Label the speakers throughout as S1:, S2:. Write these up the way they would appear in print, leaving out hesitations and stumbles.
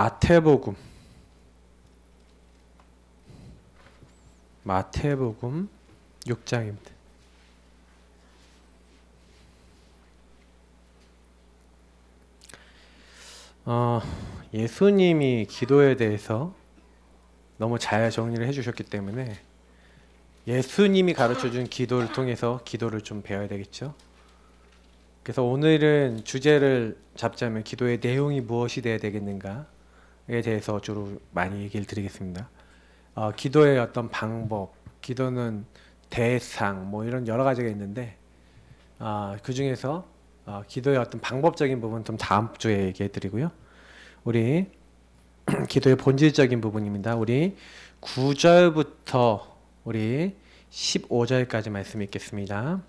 S1: 마태복음 6장입니다. 예수님이 기도에 대해서 너무 잘 정리를 해주셨기 때문에 예수님이 가르쳐준 기도를 통해서 기도를 좀 배워야 되겠죠. 그래서 오늘은 주제를 잡자면 기도의 내용이 무엇이 되어야 되겠는가에 대해서 주로 많이 얘기를 드리겠습니다. 기도의 어떤 방법, 기도는 대상, 뭐 이런 여러 가지가 있는데 그 중에서 기도의 어떤 방법적인 부분 좀 다음 주에 얘기해 드리고요. 우리 기도의 본질적인 부분입니다. 우리 9절부터 우리 15절까지 말씀 읽겠습니다.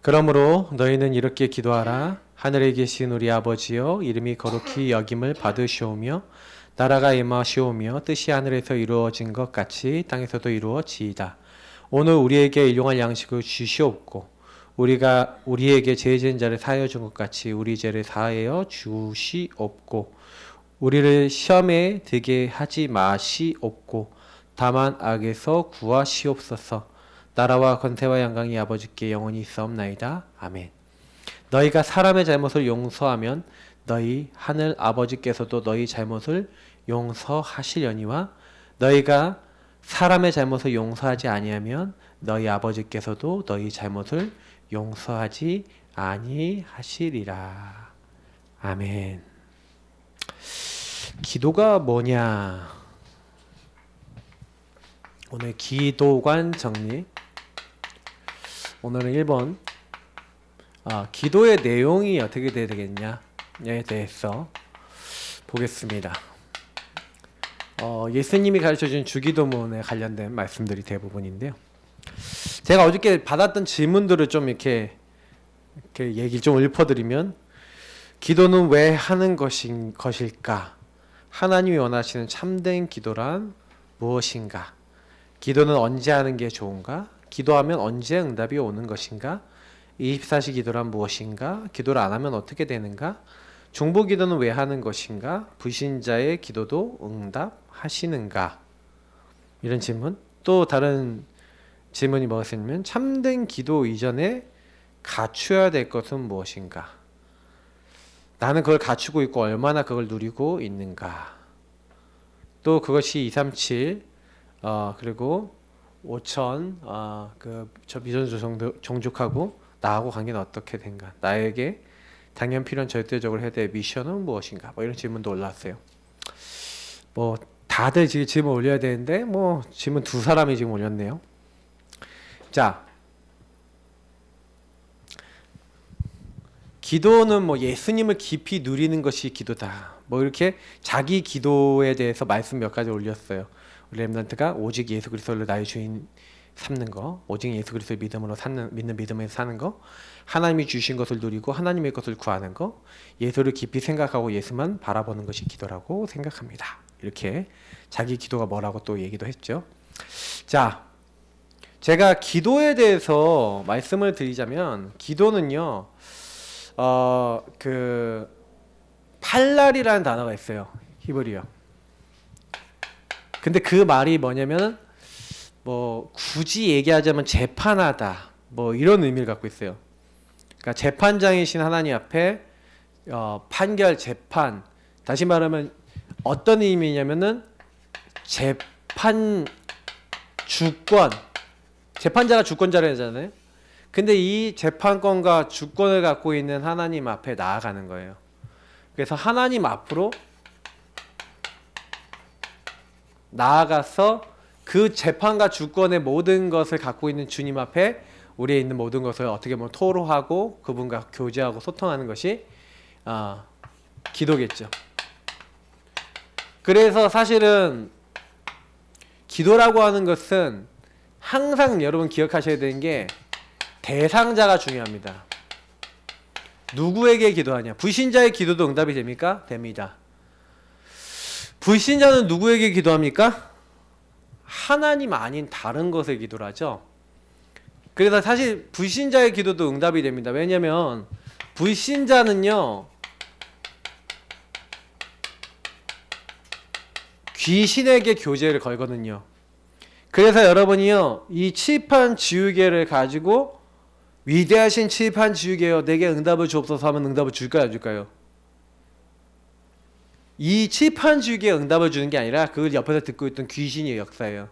S1: 그러므로 너희는 이렇게 기도하라. 하늘에 계신 우리 아버지여, 이름이 거룩히 여김을 받으시오며 나라가 임하시오며 뜻이 하늘에서 이루어진 것 같이 땅에서도 이루어지이다. 오늘 우리에게 일용할 양식을 주시옵고 우리가 우리에게 죄 지은 자를 사하여 준 것 같이 우리 죄를 사하여 주시옵고 우리를 시험에 들게 하지 마시옵고 다만 악에서 구하시옵소서. 나라와 권세와 영광이 아버지께 영원히 있사옵나이다. 아멘. 너희가 사람의 잘못을 용서하면 너희 하늘 아버지께서도 너희 잘못을 용서하시려니와 너희가 사람의 잘못을 용서하지 아니하면 너희 아버지께서도 너희 잘못을 용서하지 아니하시리라. 아멘. 기도가 뭐냐? 오늘 기도관 정리. 오늘은 1번 기도의 내용이 어떻게 돼야 되겠냐에 대해서 보겠습니다. 예수님이 가르쳐준 주기도문에 관련된 말씀들이 대부분인데요. 제가 어저께 받았던 질문들을 좀 이렇게 얘기 좀 읊어드리면, 기도는 왜 하는 것일까? 하나님이 원하시는 참된 기도란 무엇인가? 기도는 언제 하는 게 좋은가? 기도하면 언제 응답이 오는 것인가? 24시 기도란 무엇인가? 기도를 안 하면 어떻게 되는가? 중보 기도는 왜 하는 것인가? 불신자의 기도도 응답하시는가? 이런 질문. 또 다른 질문이 무엇이냐면, 참된 기도 이전에 갖춰야 될 것은 무엇인가? 나는 그걸 갖추고 있고 얼마나 그걸 누리고 있는가? 또 그것이 237 그리고 5000 저 미전조 종족하고 나하고 관계는 어떻게 된가? 나에게 당연 필요한 절대적으로 해야 될 미션은 무엇인가? 뭐 이런 질문도 올라왔어요. 뭐 다들 지금 질문 올려야 되는데 뭐 질문 두 사람이 지금 올렸네요. 자, 기도는 뭐 예수님을 깊이 누리는 것이 기도다. 뭐 이렇게 자기 기도에 대해서 말씀 몇 가지 올렸어요. 우리 렘넌트가 오직 예수 그리스도를 나의 주인 삼는 거, 오직 예수 그리스도의 믿음으로 믿는 믿음에서 사는 거, 하나님이 주신 것을 누리고 하나님의 것을 구하는 거, 예수를 깊이 생각하고 예수만 바라보는 것이 기도라고 생각합니다. 이렇게 자기 기도가 뭐라고 또 얘기도 했죠. 자, 제가 기도에 대해서 말씀을 드리자면, 기도는요, 팔랄이라는 단어가 있어요. 히브리어. 근데 그 말이 뭐냐면, 뭐 굳이 얘기하자면 재판하다, 뭐 이런 의미를 갖고 있어요. 그러니까 재판장이신 하나님 앞에 판결, 재판. 다시 말하면 어떤 의미냐면은 재판 주권, 재판자가 주권자라잖아요. 근데 이 재판권과 주권을 갖고 있는 하나님 앞에 나아가는 거예요. 그래서 하나님 앞으로 나아가서 그 재판과 주권의 모든 것을 갖고 있는 주님 앞에 우리에 있는 모든 것을 어떻게 보면 토로하고 그분과 교제하고 소통하는 것이 기도겠죠. 그래서 사실은 기도라고 하는 것은 항상 여러분 기억하셔야 되는 게 대상자가 중요합니다. 누구에게 기도하냐? 불신자의 기도도 응답이 됩니까? 됩니다. 불신자는 누구에게 기도합니까? 하나님 아닌 다른 것에 기도를 하죠. 그래서 사실 불신자의 기도도 응답이 됩니다. 왜냐하면 불신자는요, 귀신에게 교제를 걸거든요. 그래서 여러분이요, 이 칠판 지우개를 가지고 위대하신 칠판 지우개여 내게 응답을 주옵소서 하면 응답을 줄까요, 안 줄까요? 이 칠판 지우개에 응답을 주는 게 아니라 그걸 옆에서 듣고 있던 귀신의 역사예요.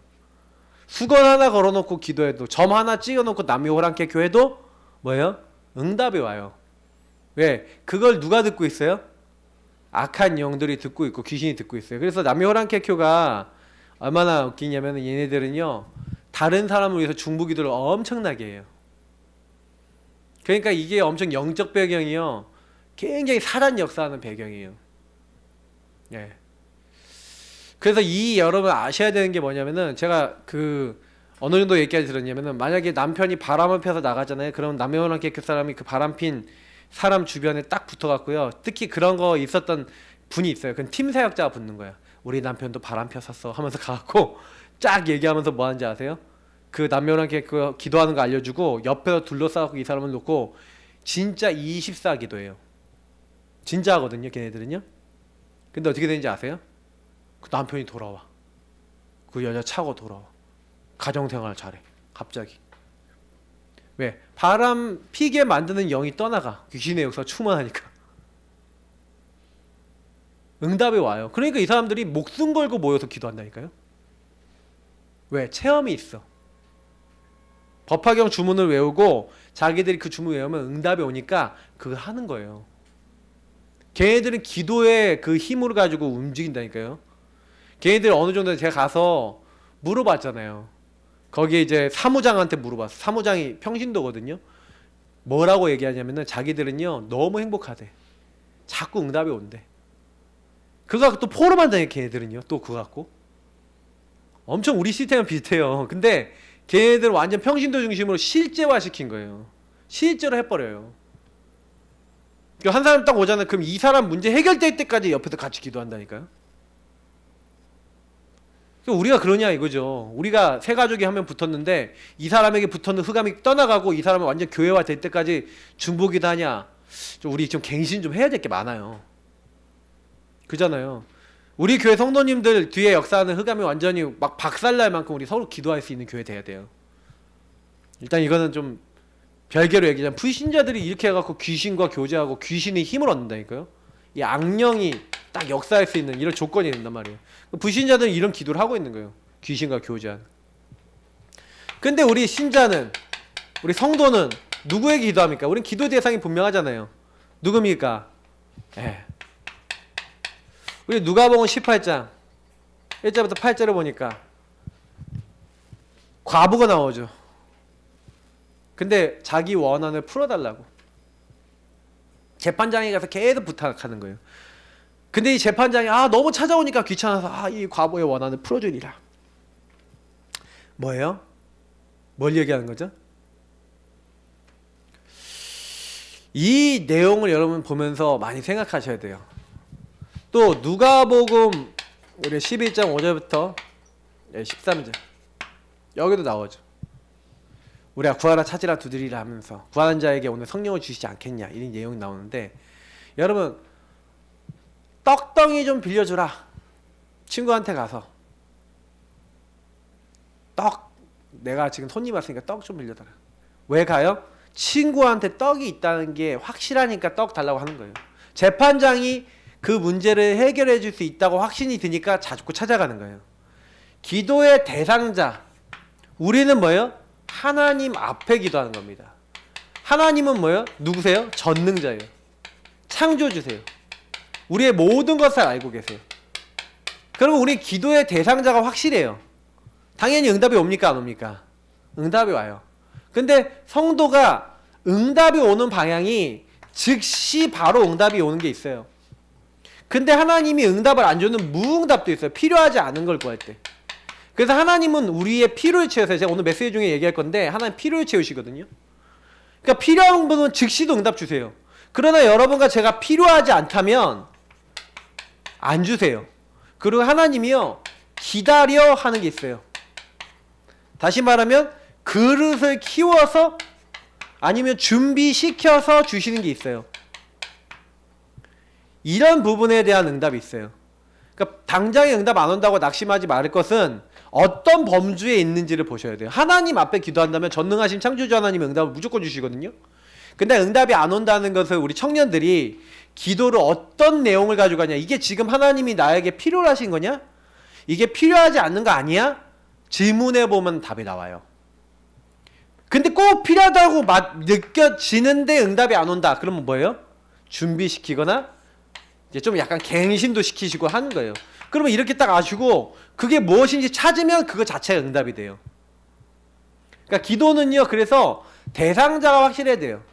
S1: 수건 하나 걸어놓고 기도해도, 점 하나 찍어놓고 남미 호랑캐 교회도 뭐예요? 응답이 와요. 왜? 그걸 누가 듣고 있어요? 악한 영들이 듣고 있고 귀신이 듣고 있어요. 그래서 남미 호랑캐 교가 얼마나 웃기냐면 얘네들은요, 다른 사람을 위해서 중보기도를 엄청나게 해요. 그러니까 이게 엄청 영적 배경이요, 굉장히 살한 역사하는 배경이에요. 예. 그래서 이 여러분 아셔야 되는 게 뭐냐면은, 제가 그 어느 정도 얘기까지 들었냐면은, 만약에 남편이 바람을 펴서 나가잖아요. 그럼 남녀호랑캐 그 사람이 그 바람 핀 사람 주변에 딱 붙어갖고요, 특히 그런 거 있었던 분이 있어요. 그건 팀 사역자가 붙는 거야. 우리 남편도 바람 폈었어 하면서 가갖고 쫙 얘기하면서 뭐 하는지 아세요? 그 남녀호랑캐 그 기도하는 거 알려주고 옆에서 둘러싸고 이 사람을 놓고 진짜 24 기도해요. 진짜 하거든요, 걔네들은요. 근데 어떻게 되는지 아세요? 그 남편이 돌아와. 그 여자 차고 돌아와. 가정생활 잘해. 갑자기. 왜? 바람 피게 만드는 영이 떠나가. 귀신의 역사가 충만하니까. 응답이 와요. 그러니까 이 사람들이 목숨 걸고 모여서 기도한다니까요. 왜? 체험이 있어. 법화경 주문을 외우고 자기들이 그 주문 외우면 응답이 오니까 그걸 하는 거예요. 걔네들은 기도의 그 힘으로 가지고 움직인다니까요. 걔네들 어느 정도 제가 가서 물어봤잖아요. 거기에 이제 사무장한테 물어봤어. 사무장이 평신도거든요. 뭐라고 얘기하냐면은 자기들은요, 너무 행복하대. 자꾸 응답이 온대. 그거 갖고 또 포럼한다니까, 걔네들은요. 또 그거 갖고. 엄청 우리 시스템은 비슷해요. 근데 걔네들은 완전 평신도 중심으로 실제화 시킨 거예요. 실제로 해버려요. 한 사람 딱 오잖아요. 그럼 이 사람 문제 해결될 때까지 옆에서 같이 기도한다니까요. 우리가 그러냐 이거죠. 우리가 세 가족이 한 명 붙었는데 이 사람에게 붙었는 흑암이 떠나가고 이 사람은 완전 교회화 될 때까지 중보기도 하냐. 우리 좀 갱신 좀 해야 될 게 많아요. 그잖아요. 우리 교회 성도님들 뒤에 역사하는 흑암이 완전히 막 박살날 만큼 우리 서로 기도할 수 있는 교회 돼야 돼요. 일단 이거는 좀 별개로 얘기하자면, 불신자들이 이렇게 해갖고 귀신과 교제하고 귀신의 힘을 얻는다니까요. 이 악령이 딱 역사할 수 있는 이런 조건이 된단 말이에요. 불신자들은 이런 기도를 하고 있는 거예요. 귀신과 교제하는. 근데 우리 신자는, 우리 성도는 누구에게 기도합니까? 우린 기도 대상이 분명하잖아요. 누굽니까? 우리 누가복음 18장 1절부터 8절을 보니까 과부가 나오죠. 근데 자기 원한을 풀어달라고 재판장에 가서 계속 부탁하는 거예요. 근데 이 재판장이 너무 찾아오니까 귀찮아서 이 과부의 원한을 풀어주리라. 뭐예요? 뭘 얘기하는 거죠? 이 내용을 여러분 보면서 많이 생각하셔야 돼요. 또 누가복음 우리 11장 5절부터 13절 여기도 나오죠. 우리가 구하라 찾으라 두드리라 하면서 구하는 자에게 오늘 성령을 주시지 않겠냐, 이런 내용이 나오는데, 여러분 떡덩이 좀 빌려주라. 친구한테 가서 떡, 내가 지금 손님 왔으니까 떡 좀 빌려달라. 왜 가요? 친구한테 떡이 있다는 게 확실하니까 떡 달라고 하는 거예요. 재판장이 그 문제를 해결해 줄 수 있다고 확신이 드니까 자꾸 찾아가는 거예요. 기도의 대상자, 우리는 뭐예요? 하나님 앞에 기도하는 겁니다. 하나님은 뭐예요? 누구세요? 전능자예요. 창조주세요. 우리의 모든 것을 알고 계세요. 그러면 우리 기도의 대상자가 확실해요. 당연히 응답이 옵니까, 안 옵니까? 응답이 와요. 근데 성도가 응답이 오는 방향이 즉시 바로 응답이 오는 게 있어요. 근데 하나님이 응답을 안 주는 무응답도 있어요. 필요하지 않은 걸 구할 때. 그래서 하나님은 우리의 필요를 채우세요. 제가 오늘 메시지 중에 얘기할 건데, 하나님 필요를 채우시거든요. 그러니까 필요한 분은 즉시도 응답 주세요. 그러나 여러분과 제가 필요하지 않다면 안 주세요. 그리고 하나님이요, 기다려 하는 게 있어요. 다시 말하면 그릇을 키워서 아니면 준비시켜서 주시는 게 있어요. 이런 부분에 대한 응답이 있어요. 그러니까 당장에 응답 안 온다고 낙심하지 말을 것은 어떤 범주에 있는지를 보셔야 돼요. 하나님 앞에 기도한다면 전능하신 창조주 하나님이 응답을 무조건 주시거든요. 근데 응답이 안 온다는 것을 우리 청년들이 기도를 어떤 내용을 가지고 가냐, 이게 지금 하나님이 나에게 필요로 하신 거냐, 이게 필요하지 않는 거 아니야? 질문해 보면 답이 나와요. 근데 꼭 필요하다고 느껴지는데 응답이 안 온다. 그러면 뭐예요? 준비시키거나 이제 좀 약간 갱신도 시키시고 하는 거예요. 그러면 이렇게 딱 아시고 그게 무엇인지 찾으면 그거 자체가 응답이 돼요. 그러니까 기도는요, 그래서 대상자가 확실해야 돼요.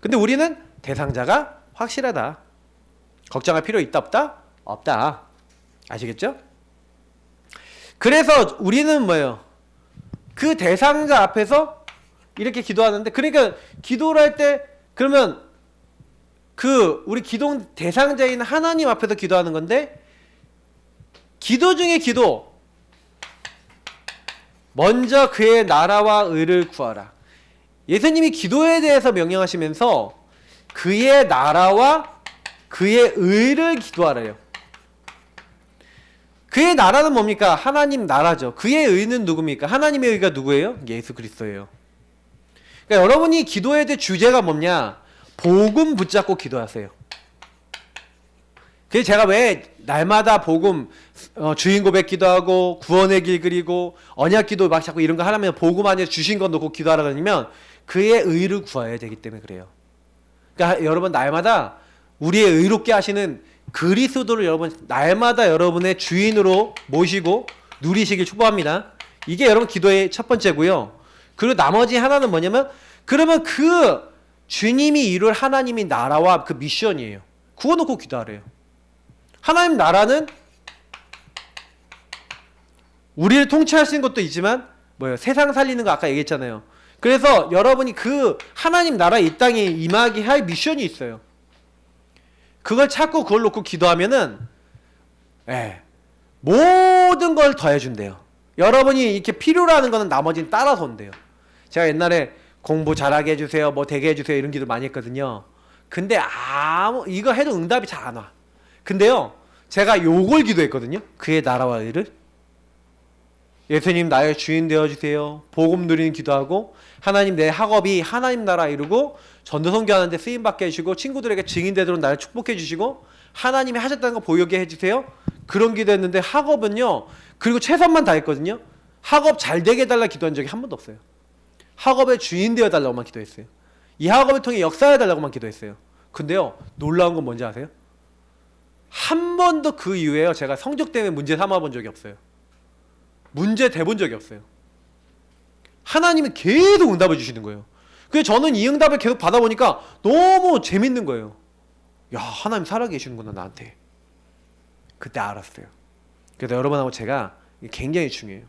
S1: 근데 우리는 대상자가 확실하다. 걱정할 필요 있다 없다? 없다. 아시겠죠? 그래서 우리는 뭐예요? 그 대상자 앞에서 이렇게 기도하는데, 그러니까 기도를 할 때 그러면 그 우리 기도 대상자인 하나님 앞에서 기도하는 건데, 기도 중에 기도, 먼저 그의 나라와 의를 구하라. 예수님이 기도에 대해서 명령하시면서 그의 나라와 그의 의를 기도하래요. 그의 나라는 뭡니까? 하나님 나라죠. 그의 의는 누굽니까? 하나님의 의가 누구예요? 예수 그리스도예요. 그러니까 여러분이 기도해야 될 주제가 뭐냐? 복음 붙잡고 기도하세요. 그래서 제가 왜 날마다 복음 주인 고백 기도하고 구원의 길 그리고 언약 기도 막 자꾸 이런 거 하려면 복음 안에 주신 거 놓고 기도하라면 그의 의를 구해야 되기 때문에 그래요. 그러니까 여러분 날마다 우리의 의롭게 하시는 그리스도를 여러분 날마다 여러분의 주인으로 모시고 누리시길 축복합니다. 이게 여러분 기도의 첫 번째고요. 그리고 나머지 하나는 뭐냐면, 그러면 그 주님이 이룰 하나님이 나라와 그 미션이에요. 그거 놓고 기도하래요. 하나님 나라는 우리를 통치하시는 것도 있지만 뭐예요? 세상 살리는 거 아까 얘기했잖아요. 그래서 여러분이 그 하나님 나라 이 땅에 임하게 할 미션이 있어요. 그걸 찾고 그걸 놓고 기도하면은 모든 걸 더해준대요. 여러분이 이렇게 필요로 하는 거는 나머지는 따라서 온대요. 제가 옛날에 공부 잘하게 해주세요, 뭐 되게 해주세요 이런 기도 많이 했거든요. 근데 이거 해도 응답이 잘 안 와. 근데요, 제가 요걸 기도했거든요. 그의 나라와 의를. 예수님 나의 주인 되어주세요. 복음 누리는 기도하고, 하나님 내 학업이 하나님 나라 이루고 전도선교 하는데 쓰임받게 해주시고 친구들에게 증인 되도록 나를 축복해 주시고 하나님이 하셨다는 거 보이게 해주세요. 그런 기도했는데 학업은요, 그리고 최선만 다했거든요. 학업 잘 되게 해달라 기도한 적이 한 번도 없어요. 학업의 주인 되어달라고만 기도했어요. 이 학업을 통해 역사해달라고만 기도했어요. 근데요, 놀라운 건 뭔지 아세요? 한 번도 그 이후에요, 제가 성적 때문에 문제 삼아본 적이 없어요. 문제 대본 적이 없어요. 하나님은 계속 응답을 주시는 거예요. 그래서 저는 이 응답을 계속 받아보니까 너무 재밌는 거예요. 야, 하나님 살아계시는구나 나한테. 그때 알았어요. 그래서 여러분하고 제가 굉장히 중요해요.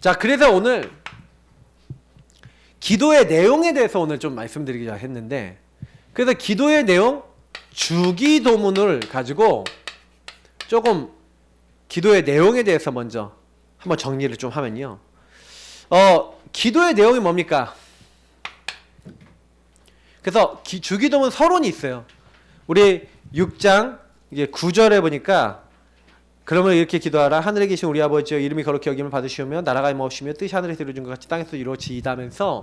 S1: 자, 그래서 오늘 기도의 내용에 대해서 오늘 좀 말씀드리자 했는데, 그래서 기도의 내용 주기도문을 가지고 조금 기도의 내용에 대해서 먼저 한번 정리를 좀 하면요. 기도의 내용이 뭡니까? 그래서 주기도문 서론이 있어요. 우리 6장 이게 9절에 보니까, 그러면 이렇게 기도하라. 하늘에 계신 우리 아버지여, 이름이 거룩히 여김을 받으시오며 나라가 임하옵시며 뜻이 하늘에서 이루어진 것 같이 땅에서 이루어지이다면서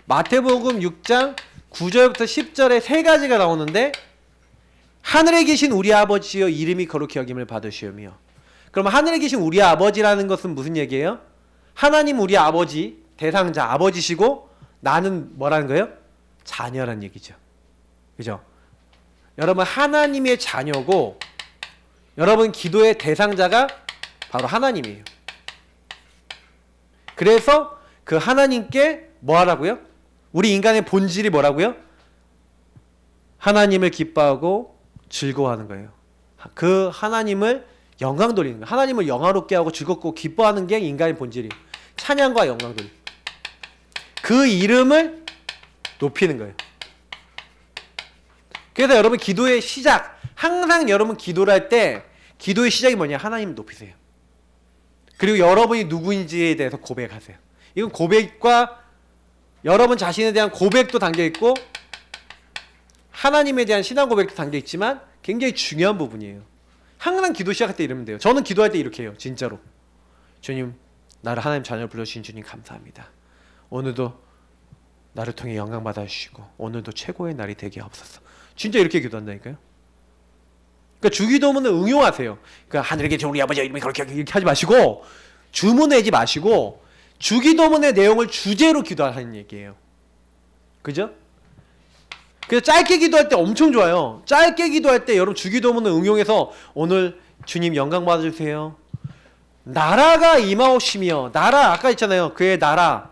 S1: 마태복음 6장 9절부터 10절에 세 가지가 나오는데, 하늘에 계신 우리 아버지여, 이름이 거룩히 여김을 받으시오며. 그럼 하늘에 계신 우리 아버지라는 것은 무슨 얘기예요? 하나님 우리 아버지, 대상자 아버지시고 나는 뭐라는 거예요? 자녀란 얘기죠. 그죠? 여러분 하나님의 자녀고, 여러분 기도의 대상자가 바로 하나님이에요. 그래서 그 하나님께 뭐 하라고요? 우리 인간의 본질이 뭐라고요? 하나님을 기뻐하고 즐거워하는 거예요. 그 하나님을 영광 돌리는 거예요. 하나님을 영화롭게 하고 즐겁고 기뻐하는 게 인간의 본질이에요. 찬양과 영광 돌리는, 그 이름을 높이는 거예요. 그래서 여러분 기도의 시작, 항상 여러분 기도를 할 때 기도의 시작이 뭐냐? 하나님 높이세요. 그리고 여러분이 누구인지에 대해서 고백하세요. 이건 고백과 여러분 자신에 대한 고백도 담겨있고 하나님에 대한 신앙 고백도 담겨있지만 굉장히 중요한 부분이에요. 항상 기도 시작할 때 이러면 돼요. 저는 기도할 때 이렇게 해요. 진짜로. 주님, 나를 하나님 자녀로 불러주신 주님 감사합니다. 오늘도 나를 통해 영광 받아주시고 오늘도 최고의 날이 되게 하옵소서. 진짜 이렇게 기도한다니까요. 그러니까 주기도문을 응용하세요. 그러니까 하늘에 계신 우리 아버지 이름이 그렇게 이렇게 하지 마시고 주문내지 마시고 주기도문의 내용을 주제로 기도하는 얘기예요. 그죠? 그래서 짧게 기도할 때 엄청 좋아요. 짧게 기도할 때 여러분 주기도문을 응용해서 오늘 주님 영광 받아주세요. 나라가 임하옵시며 나라 아까 있잖아요. 그의 나라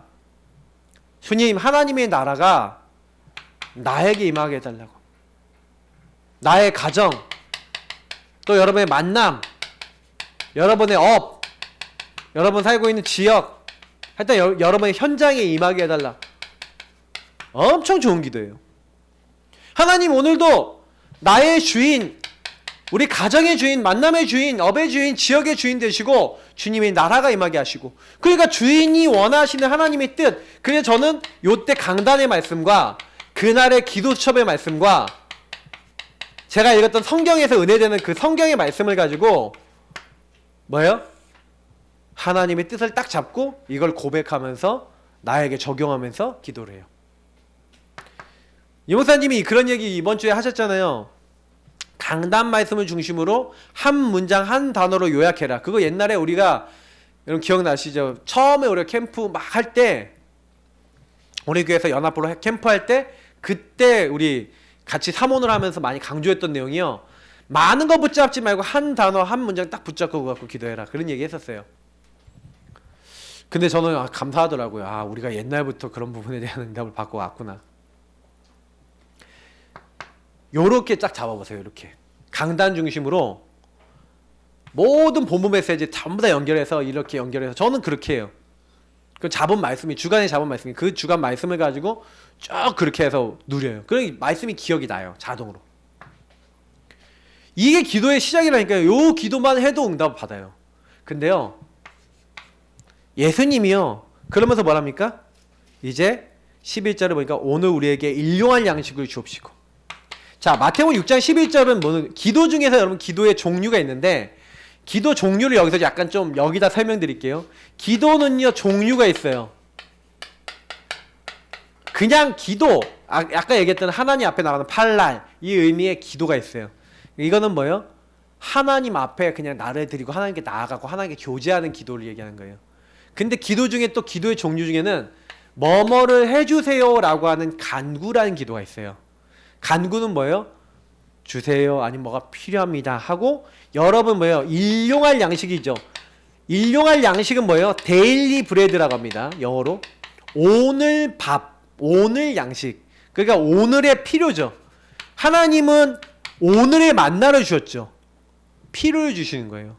S1: 주님 하나님의 나라가 나에게 임하게 해달라고. 나의 가정 또 여러분의 만남 여러분의 업 여러분 살고 있는 지역 하여튼 여러분의 현장에 임하게 해달라. 엄청 좋은 기도예요. 하나님 오늘도 나의 주인 우리 가정의 주인 만남의 주인 업의 주인 지역의 주인 되시고 주님의 나라가 임하게 하시고 그러니까 주인이 원하시는 하나님의 뜻 그래서 저는 요때 강단의 말씀과 그날의 기도첩의 말씀과 제가 읽었던 성경에서 은혜되는 그 성경의 말씀을 가지고 뭐예요? 하나님의 뜻을 딱 잡고 이걸 고백하면서 나에게 적용하면서 기도를 해요. 이 목사님이 그런 얘기 이번 주에 하셨잖아요. 강단 말씀을 중심으로 한 문장 한 단어로 요약해라. 그거 옛날에 우리가 여러분 기억나시죠? 처음에 우리가 캠프 막 할 때 우리 교회에서 연합부로 캠프 할 때 그때 우리 같이 사모를 하면서 많이 강조했던 내용이요. 많은 거 붙잡지 말고 한 단어 한 문장 딱 붙잡고 갖고 기도해라. 그런 얘기 했었어요. 근데 저는 감사하더라고요. 우리가 옛날부터 그런 부분에 대한 응답을 받고 왔구나. 요렇게 딱 잡아보세요. 이렇게 강단 중심으로 모든 본문 메시지 전부 다 연결해서 이렇게 연결해서 저는 그렇게 해요. 그 잡은 말씀이 주간에 잡은 말씀이 그 주간 말씀을 가지고 쭉 그렇게 해서 누려요. 그러니 말씀이 기억이 나요. 자동으로. 이게 기도의 시작이라니까요. 요 기도만 해도 응답을 받아요. 근데요. 예수님이요. 그러면서 뭐랍니까? 이제 11절을 보니까 오늘 우리에게 일용할 양식을 주옵시고. 자, 마태복음 6장 11절은 뭐는 기도 중에서 여러분 기도의 종류가 있는데 기도 종류를 여기서 약간 좀 여기다 설명드릴게요. 기도는요 종류가 있어요. 그냥 기도 아까 얘기했던 하나님 앞에 나가는 팔랄 이 의미의 기도가 있어요. 이거는 뭐예요? 하나님 앞에 그냥 나를 드리고 하나님께 나아가고 하나님께 교제하는 기도를 얘기하는 거예요. 근데 기도 중에 또 기도의 종류 중에는 뭐뭐를 해주세요 라고 하는 간구라는 기도가 있어요. 간구는 뭐예요? 주세요 아니면 뭐가 필요합니다 하고 여러분 뭐예요? 일용할 양식이죠. 일용할 양식은 뭐예요? 데일리 브레드라고 합니다. 영어로 오늘 밥, 오늘 양식. 그러니까 오늘의 필요죠. 하나님은 오늘의 만나를 주셨죠. 필요를 주시는 거예요.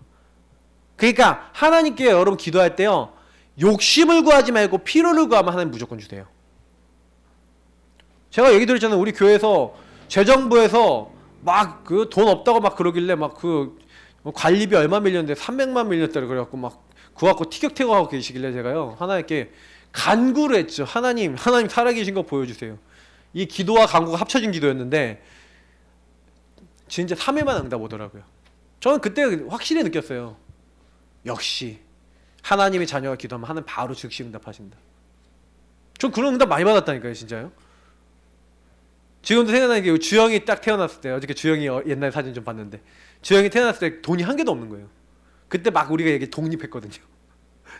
S1: 그러니까 하나님께 여러분 기도할 때요 욕심을 구하지 말고 필요를 구하면 하나님 무조건 주세요. 제가 얘기 드렸잖아요. 우리 교회에서 재정부에서 막 그 돈 없다고 막 그러길래 막 그 관리비 얼마 밀렸는데 300만 밀렸다고 그래갖고 막 그거 갖고 티격태격하고 계시길래 제가요 하나님께 간구를 했죠. 하나님 살아계신 거 보여주세요. 이 기도와 간구가 합쳐진 기도였는데 진짜 3회만 응답 오더라고요. 저는 그때 확실히 느꼈어요. 역시 하나님의 자녀가 기도하면 하나님 바로 즉시 응답하신다. 전 그런 응답 많이 받았다니까요. 진짜요. 지금도 생각나는 게 주영이 딱 태어났을 때 어저께 주영이 옛날 사진 좀 봤는데 주영이 태어났을 때 돈이 한 개도 없는 거예요. 그때 막 우리가 얘기 독립했거든요.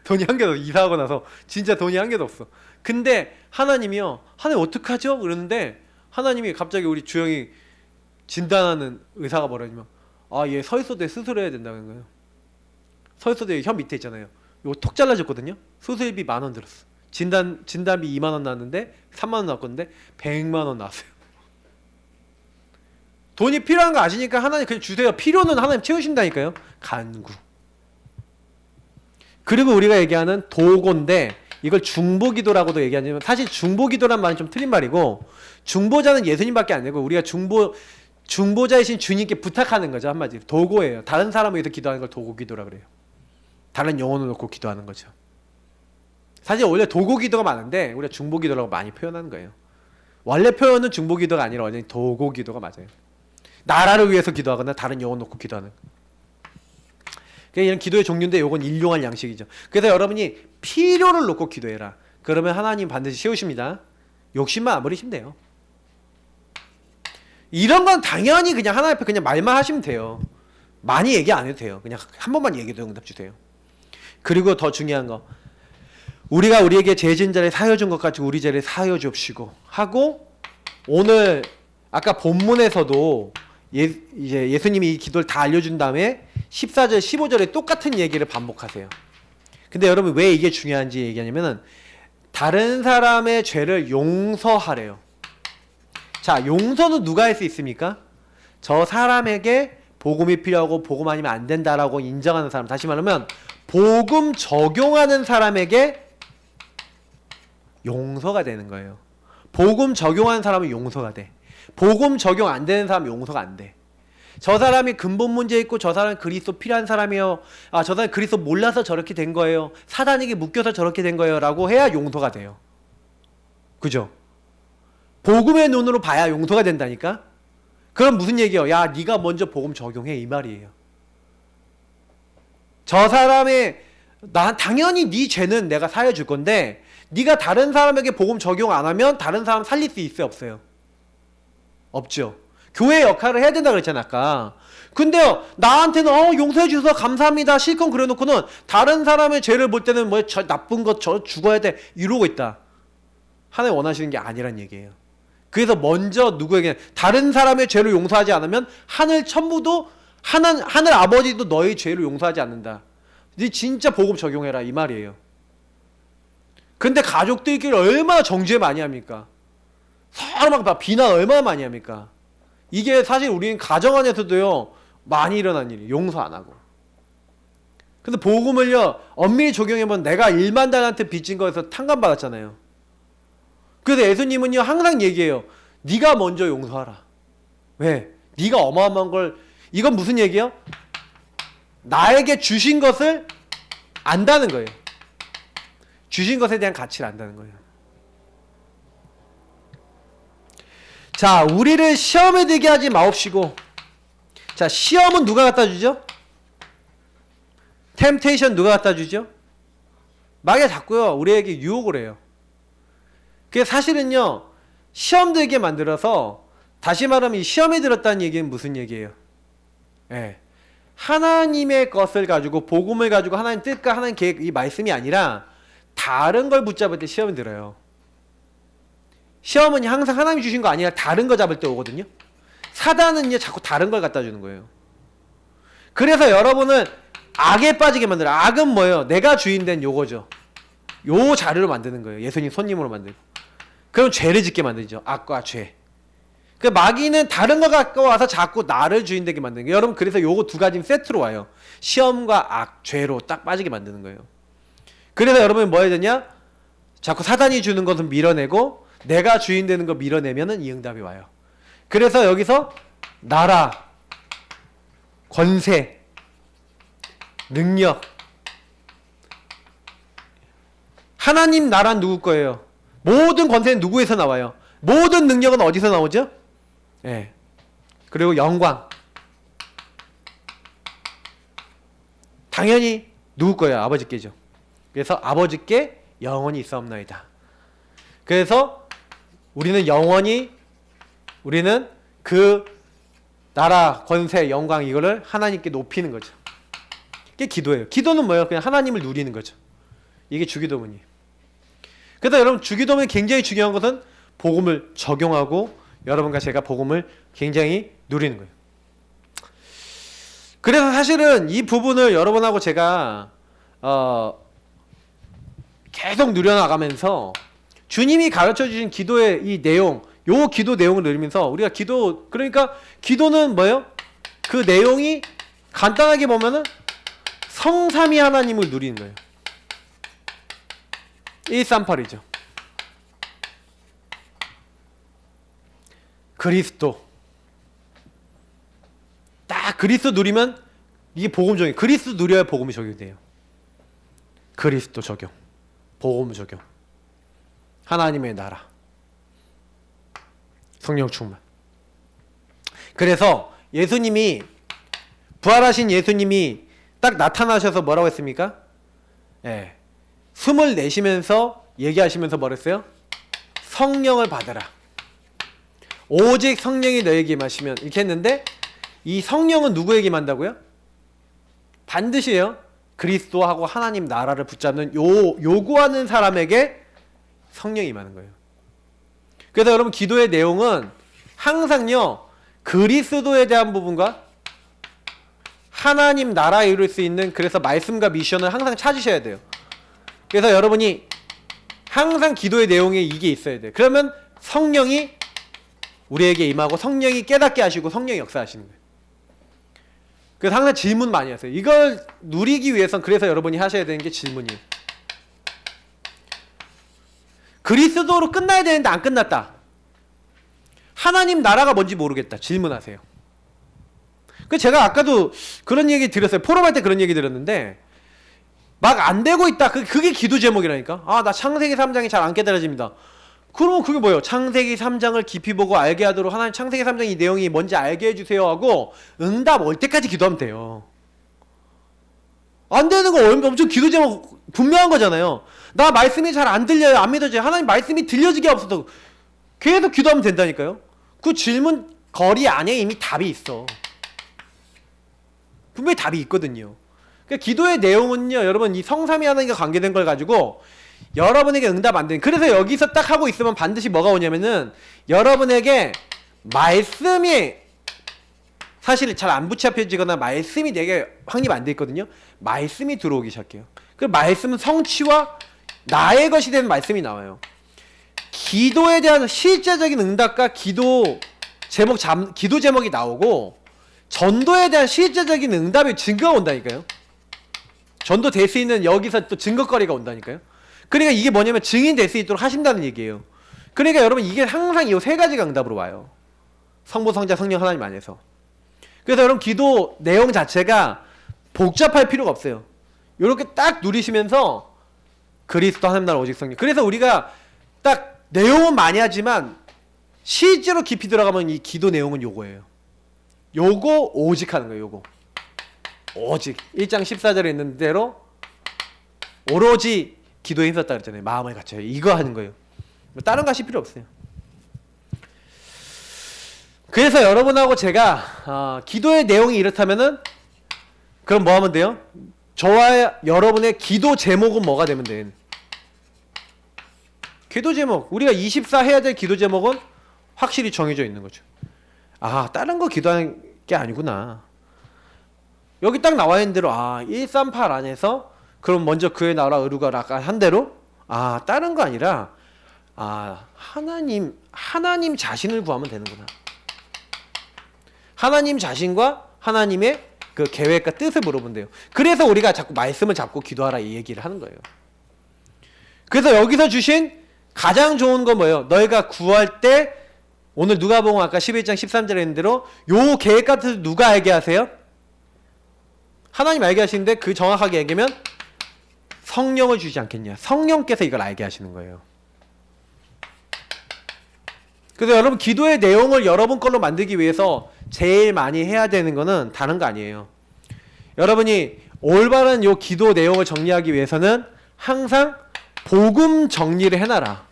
S1: 돈이 한 개도 없어. 이사하고 나서 진짜 돈이 한 개도 없어. 근데 하나님이요. 하나님 어떡하죠? 그러는데 하나님이 갑자기 우리 주영이 진단하는 의사가 뭐라냐면 얘 서울서대에 수술해야 된다는 거예요. 서울서대 혀 밑에 있잖아요. 이거 톡 잘라졌거든요. 수술비 10,000원 들었어. 진단비 20,000원 나왔는데 30,000원 나왔건데 100,000원 나왔어요. 돈이 필요한 거 아시니까 하나님 그냥 주세요. 필요는 하나님 채우신다니까요. 간구. 그리고 우리가 얘기하는 도고인데 이걸 중보기도라고도 얘기하지만 사실 중보기도란 말은 좀 틀린 말이고 중보자는 예수님밖에 안 되고 우리가 중보자이신 주님께 부탁하는 거죠. 한마디로 도고예요. 다른 사람을 위해서 기도하는 걸 도고기도라 그래요. 다른 영혼을 놓고 기도하는 거죠. 사실 원래 도고기도가 많은데 우리가 중보기도라고 많이 표현하는 거예요. 원래 표현은 중보기도가 아니라 완전히 도고기도가 맞아요. 나라를 위해서 기도하거나 다른 영혼 놓고 기도하는. 이런 기도의 종류인데 요건 일용할 양식이죠. 그래서 여러분이 필요를 놓고 기도해라. 그러면 하나님 반드시 채우십니다. 욕심만 안 부리시면 돼요. 이런 건 당연히 그냥 하나님 앞에 그냥 말만 하시면 돼요. 많이 얘기 안 해도 돼요. 그냥 한 번만 얘기해도 응답 주세요. 그리고 더 중요한 거, 우리가 우리에게 죄진 자를 사하여 준 것 같이 우리 죄를 사하여 주옵시고 하고, 오늘 아까 본문에서도 이제 예수님이 이 기도를 다 알려준 다음에 14절 15절에 똑같은 얘기를 반복하세요. 근데 여러분 왜 이게 중요한지 얘기하냐면은 다른 사람의 죄를 용서하래요. 자, 용서는 누가 할 수 있습니까? 저 사람에게 복음이 필요하고 복음 아니면 안 된다라고 인정하는 사람, 다시 말하면 복음 적용하는 사람에게 용서가 되는 거예요. 복음 적용하는 사람은 용서가 돼. 복음 적용 안 되는 사람은 용서가 안 돼. 저 사람이 근본 문제 있고 저 사람은 그리스도 필요한 사람이에요. 아, 저 사람이 그리스도 몰라서 저렇게 된 거예요. 사단에게 묶여서 저렇게 된 거예요. 라고 해야 용서가 돼요. 그죠? 복음의 눈으로 봐야 용서가 된다니까? 그럼 무슨 얘기예요? 야, 네가 먼저 복음 적용해, 이 말이에요. 저 사람의, 난 당연히 네 죄는 내가 사해 줄 건데 네가 다른 사람에게 복음 적용 안 하면 다른 사람 살릴 수 있어요, 없어요? 없죠. 교회 역할을 해야 된다 그랬잖아 아까. 근데요, 나한테는 용서해 주셔서 감사합니다 실컷 그래놓고는 다른 사람의 죄를 볼 때는 뭐 저 나쁜 것 저 죽어야 돼 이러고 있다. 하나님 원하시는 게 아니란 얘기예요. 그래서 먼저 누구에게 다른 사람의 죄를 용서하지 않으면 하늘 천부도 하늘 아버지도 너의 죄를 용서하지 않는다. 네 진짜 복음 적용해라 이 말이에요. 근데 가족들끼리 얼마나 정죄 많이 합니까? 서로 막 비난 얼마나 많이 합니까? 이게 사실 우리는 가정 안에서도요 많이 일어난 일이에요. 용서 안 하고. 근데 복음을요 엄밀히 적용해보면 내가 1만 달란트 빚진 거에서 탕감받았잖아요. 그래서 예수님은요 항상 얘기해요. 네가 먼저 용서하라. 왜? 네가 어마어마한 걸, 이건 무슨 얘기예요? 나에게 주신 것을 안다는 거예요. 주신 것에 대한 가치를 안다는 거예요. 자, 우리를 시험에 들게 하지 마옵시고. 자, 시험은 누가 갖다 주죠? 템테이션 누가 갖다 주죠? 마귀가 자꾸요 우리에게 유혹을 해요. 그게 사실은요 시험 들게 만들어서, 다시 말하면 이 시험에 들었다는 얘기는 무슨 얘기예요? 예. 하나님의 것을 가지고 복음을 가지고 하나님 뜻과 하나님 계획, 이 말씀이 아니라 다른 걸 붙잡을 때 시험이 들어요. 시험은 항상 하나님이 주신 거 아니라 다른 거 잡을 때 오거든요. 사단은요 자꾸 다른 걸 갖다 주는 거예요. 그래서 여러분은 악에 빠지게 만들어요. 악은 뭐예요? 내가 주인된 요거죠. 요 자료로 만드는 거예요. 예수님 손님으로 만들고. 그럼 죄를 짓게 만들죠. 악과 죄. 그 마귀는 다른 거 갖고 와서 자꾸 나를 주인되게 만드는 거예요. 여러분 그래서 요거 두 가지 세트로 와요. 시험과 악, 죄로 딱 빠지게 만드는 거예요. 그래서 여러분이 뭐 해야 되냐? 자꾸 사단이 주는 것은 밀어내고 내가 주인 되는 거 밀어내면은 이 응답이 와요. 그래서 여기서 나라, 권세, 능력, 하나님 나라는 누구 거예요? 모든 권세는 누구에서 나와요? 모든 능력은 어디서 나오죠? 예. 그리고 영광. 당연히 누구 거예요? 아버지께죠. 그래서 아버지께 영원히 있사옵나이다. 그래서 우리는 영원히, 우리는 그 나라, 권세, 영광 이거를 하나님께 높이는 거죠. 이게 기도예요. 기도는 뭐예요? 그냥 하나님을 누리는 거죠. 이게 주기도문이에요. 그래서 여러분 주기도문이 굉장히 중요한 것은 복음을 적용하고 여러분과 제가 복음을 굉장히 누리는 거예요. 그래서 사실은 이 부분을 여러분하고 제가 계속 누려나가면서 주님이 가르쳐 주신 기도의 이 내용, 요 기도 내용을 누리면서 우리가 기도, 그러니까 기도는 뭐예요? 그 내용이 간단하게 보면은 성삼위 하나님을 누리는 거예요. 138이죠. 그리스도. 딱 그리스도 누리면 이게 복음 적용. 그리스도 누려야 복음이 적용돼요. 그리스도 적용. 복음 적용. 하나님의 나라. 성령 충만. 그래서 예수님이, 부활하신 예수님이 딱 나타나셔서 뭐라고 했습니까? 예. 숨을 내쉬면서 얘기하시면서 뭐랬어요? 성령을 받으라. 오직 성령이 너에게 임하시면 이렇게 했는데 이 성령은 누구에게 임한다고요? 반드시요. 그리스도하고 하나님 나라를 붙잡는 요구하는 사람에게 성령이 임하는 거예요. 그래서 여러분 기도의 내용은 항상요. 그리스도에 대한 부분과 하나님 나라에 이룰 수 있는 그래서 말씀과 미션을 항상 찾으셔야 돼요. 그래서 여러분이 항상 기도의 내용에 이게 있어야 돼요. 그러면 성령이 우리에게 임하고 성령이 깨닫게 하시고 성령이 역사하시는 거예요. 그래서 항상 질문 많이 하세요. 이걸 누리기 위해선 그래서 여러분이 하셔야 되는 게 질문이에요. 그리스도로 끝나야 되는데 안 끝났다. 하나님 나라가 뭔지 모르겠다. 질문하세요. 그 제가 아까도 그런 얘기 드렸어요. 포럼할 때 그런 얘기 드렸는데 막 안 되고 있다. 그게 기도 제목이라니까. 아, 나 창세기 3장이 잘 안 깨달아집니다. 그러면 그게 뭐예요? 창세기 3장을 깊이 보고 알게 하도록 하나님 창세기 3장 이 내용이 뭔지 알게 해주세요 하고 응답 올 때까지 기도하면 돼요. 안 되는 거 엄청 기도 제목 분명한 거잖아요. 나 말씀이 잘 안 들려요. 안 믿어져요. 하나님 말씀이 들려지게 없어도 계속 기도하면 된다니까요. 그 질문 거리 안에 이미 답이 있어. 분명히 답이 있거든요. 그러니까 기도의 내용은요, 여러분 이 성삼위 하나님과 관계된 걸 가지고 여러분에게 응답 안 되는. 그래서 여기서 딱 하고 있으면 반드시 뭐가 오냐면은 여러분에게 말씀이 사실 잘 안 붙잡혀지거나 말씀이 되게 확립 안 돼 있거든요. 말씀이 들어오기 시작해요. 그 말씀은 성취와 나의 것이 되는 말씀이 나와요. 기도에 대한 실제적인 응답과 기도 제목이 나오고 전도에 대한 실제적인 응답의 증거가 온다니까요. 전도 될 수 있는 여기서 또 증거거리가 온다니까요. 그러니까 이게 뭐냐면 증인될 수 있도록 하신다는 얘기예요. 그러니까 여러분 이게 항상 이 세 가지가 응답으로 와요. 성부, 성자, 성령 하나님 안에서. 그래서 여러분 기도 내용 자체가 복잡할 필요가 없어요. 이렇게 딱 누리시면서 그리스도 하나님 나라 오직 성령. 그래서 우리가 딱 내용은 많이 하지만 실제로 깊이 들어가면 이 기도 내용은 요거예요. 요거 오직 하는 거예요. 요거 오직 1장 14절에 있는 대로 오로지 기도에 힘썼다 그랬잖아요. 마음을 갖춰요. 이거 하는 거예요. 다른 거 하실 필요 없어요. 그래서 여러분하고 제가 기도의 내용이 이렇다면은 그럼 뭐 하면 돼요? 저와 여러분의 기도 제목은 뭐가 되면 돼요? 기도 제목, 우리가 24 해야 될 기도 제목은 확실히 정해져 있는 거죠. 아, 다른 거 기도하는 게 아니구나. 여기 딱 나와 있는 대로 138 안에서 그럼 먼저 그의 나라 의루가 한 대로 다른 거 아니라 하나님 자신을 구하면 되는구나. 하나님 자신과 하나님의 그 계획과 뜻을 물어본대요. 그래서 우리가 자꾸 말씀을 잡고 기도하라 이 얘기를 하는 거예요. 그래서 여기서 주신 가장 좋은 건 뭐예요? 너희가 구할 때 오늘 누가복음 아까 11장 13절에 있는 대로 요 계획 같은 누가 알게 하세요? 하나님 알게 하시는데 그 정확하게 얘기하면 성령을 주지 않겠냐. 성령께서 이걸 알게 하시는 거예요. 그래서 여러분 기도의 내용을 여러분 걸로 만들기 위해서 제일 많이 해야 되는 거는 다른 거 아니에요. 여러분이 올바른 요 기도 내용을 정리하기 위해서는 항상 복음 정리를 해놔라.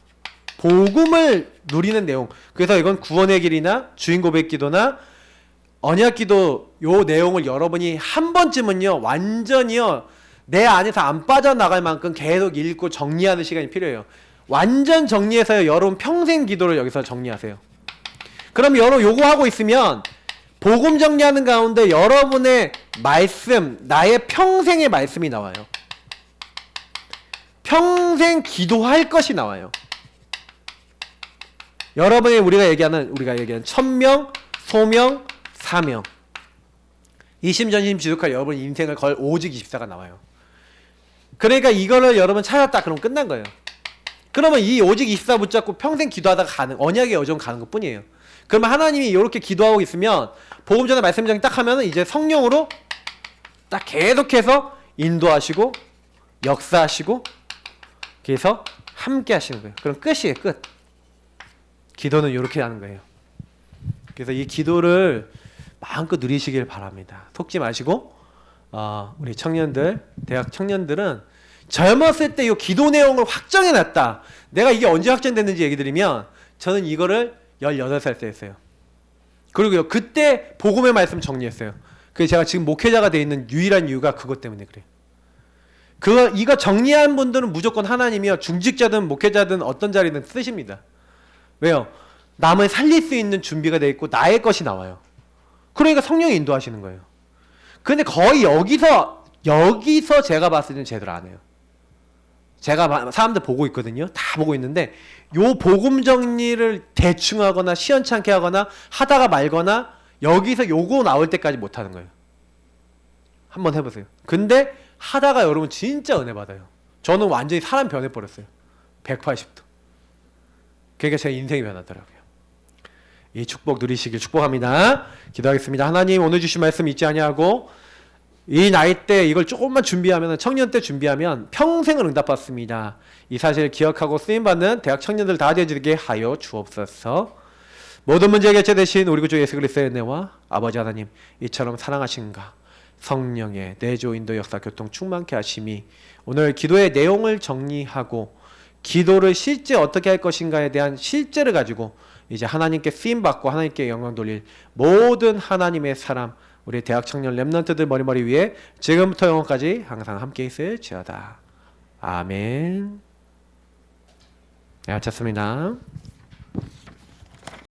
S1: 복음을 누리는 내용. 그래서 이건 구원의 길이나 주인 고백 기도나 언약 기도 요 내용을 여러분이 한 번쯤은요 완전히요 내 안에서 안 빠져나갈 만큼 계속 읽고 정리하는 시간이 필요해요. 완전 정리해서 여러분 평생 기도를 여기서 정리하세요. 그럼 여러분 요거 하고 있으면 복음 정리하는 가운데 여러분의 말씀, 나의 평생의 말씀이 나와요. 평생 기도할 것이 나와요. 여러분의 우리가 얘기하는 천명, 소명, 사명, 이심전심 지독할 여러분 인생을 걸 오직 24가 나와요. 그러니까 이거를 여러분 찾았다 그럼 끝난 거예요. 그러면 이 오직 24 붙잡고 평생 기도하다가 가는 언약의 여정 가는 것 뿐이에요. 그러면 하나님이 이렇게 기도하고 있으면 복음 전에 말씀 정리 딱 하면은 이제 성령으로 딱 계속해서 인도하시고 역사하시고 그래서 함께 하시는 거예요. 그럼 끝이에요. 끝. 기도는 이렇게 하는 거예요. 그래서 이 기도를 마음껏 누리시길 바랍니다. 속지 마시고 우리 청년들, 대학 청년들은 젊었을 때 이 기도 내용을 확정해놨다. 내가 이게 언제 확정됐는지 얘기 드리면 저는 이거를 18살 때 했어요. 그리고요, 그때 복음의 말씀 정리했어요. 그래서 제가 지금 목회자가 돼 있는 유일한 이유가 그것 때문에 그래요. 이거 정리한 분들은 무조건 하나님이요, 중직자든 목회자든 어떤 자리든 쓰십니다. 왜요? 남을 살릴 수 있는 준비가 돼 있고 나의 것이 나와요. 그러니까 성령이 인도하시는 거예요. 근데 거의 여기서 제가 봤을 때는 제대로 안 해요. 제가 사람들 보고 있거든요. 다 보고 있는데 요 복음 정리를 대충 하거나 시원찮게 하거나 하다가 말거나 여기서 요거 나올 때까지 못 하는 거예요. 한번 해보세요. 근데 하다가 여러분 진짜 은혜 받아요. 저는 완전히 사람 변해버렸어요. 180도. 그러니까 제 인생이 변하더라고요. 이 축복 누리시길 축복합니다. 기도하겠습니다. 하나님, 오늘 주신 말씀 잊지 아니하고 이 나이 때 이걸 조금만 준비하면, 청년 때 준비하면 평생을 응답받습니다. 이 사실을 기억하고 쓰임받는 대학 청년들 다 되어지게 하여 주옵소서. 모든 문제 해결자 되신 우리 구주 예수 그리스도의 은혜와 아버지 하나님, 이처럼 사랑하신가 성령의 내조 인도 역사 교통 충만케 하심이 오늘 기도의 내용을 정리하고 기도를 실제 어떻게 할 것인가에 대한 실제를 가지고 이제 하나님께 쓰임받고 하나님께 영광 돌릴 모든 하나님의 사람, 우리 대학 청년 렘넌트들 머리 위에 지금부터 영원까지 항상 함께 있을지어다. 아멘. 네, 마쳤습니다.